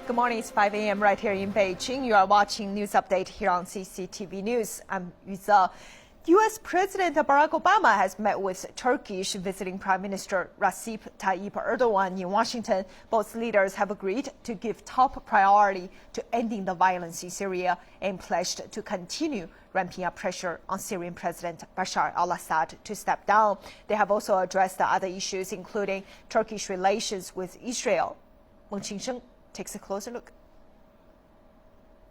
Good morning, it's 5 a.m. right here in Beijing. You are watching News Update here on CCTV News. I'm Yuza. U.S. President Barack Obama has met with Turkish visiting Prime Minister Recep Tayyip Erdogan in Washington. Both leaders have agreed to give top priority to ending the violence in Syria and pledged to continue ramping up pressure on Syrian President Bashar al-Assad to step down. They have also addressed the other issues, including Turkish relations with Israel. Meng Qingsheng takes a closer look.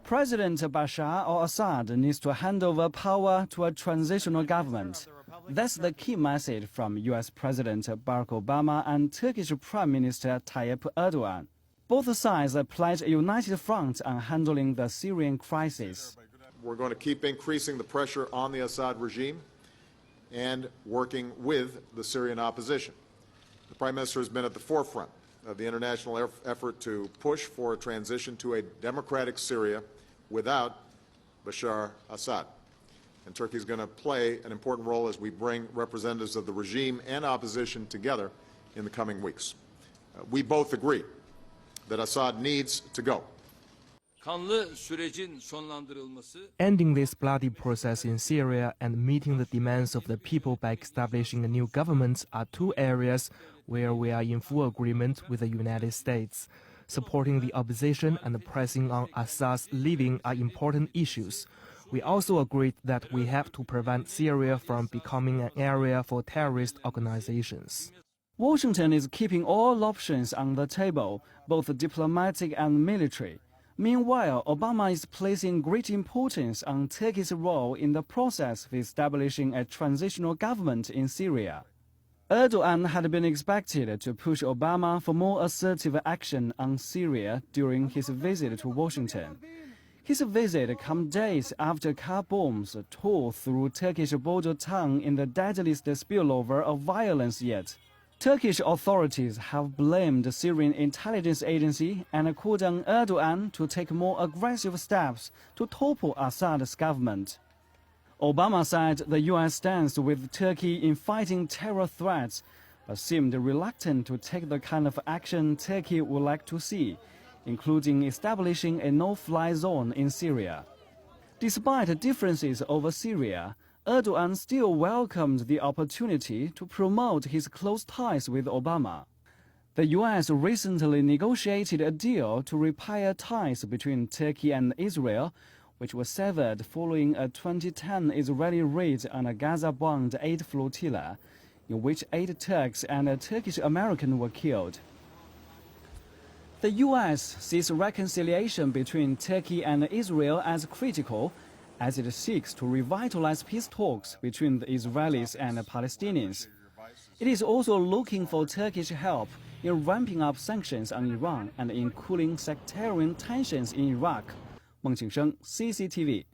President Bashar al-Assad needs to hand over power to a transitional government. That's the key message from U.S. President Barack Obama and Turkish Prime Minister Tayyip Erdogan. Both sides pledge a united front on handling the Syrian crisis. We're going to keep increasing the pressure on the Assad regime and working with the Syrian opposition. The Prime Minister has been at the forefront of the international effort to push for a transition to a democratic Syria without Bashar Assad. And Turkey is going to play an important role as we bring representatives of the regime and opposition together in the coming weeks. We both agree that Assad needs to go. Ending this bloody process in Syria and meeting the demands of the people by establishing a new government are two areas where we are in full agreement with the United States. Supporting the opposition and pressing on Assad's leaving are important issues. We also agreed that we have to prevent Syria from becoming an area for terrorist organizations. Washington is keeping all options on the table, both diplomatic and military. Meanwhile, Obama is placing great importance on Turkey's role in the process of establishing a transitional government in Syria. Erdogan had been expected to push Obama for more assertive action on Syria during his visit to Washington. His visit comes days after car bombs tore through Turkish border town in the deadliest spillover of violence yet. Turkish authorities have blamed the Syrian intelligence agency and called on Erdogan to take more aggressive steps to topple Assad's government. Obama said the U.S. stands with Turkey in fighting terror threats, but seemed reluctant to take the kind of action Turkey would like to see, including establishing a no-fly zone in Syria. Despite differences over Syria, Erdogan still welcomed the opportunity to promote his close ties with Obama. The U.S. recently negotiated a deal to repair ties between Turkey and Israel, which was severed following a 2010 Israeli raid on a Gaza-bound aid flotilla, in which 8 Turks and a Turkish American were killed. The U.S. sees reconciliation between Turkey and Israel as critical, as it seeks to revitalize peace talks between the Israelis and the Palestinians. It is also looking for Turkish help in ramping up sanctions on Iran and in cooling sectarian tensions in Iraq. Meng Qingsheng, CCTV.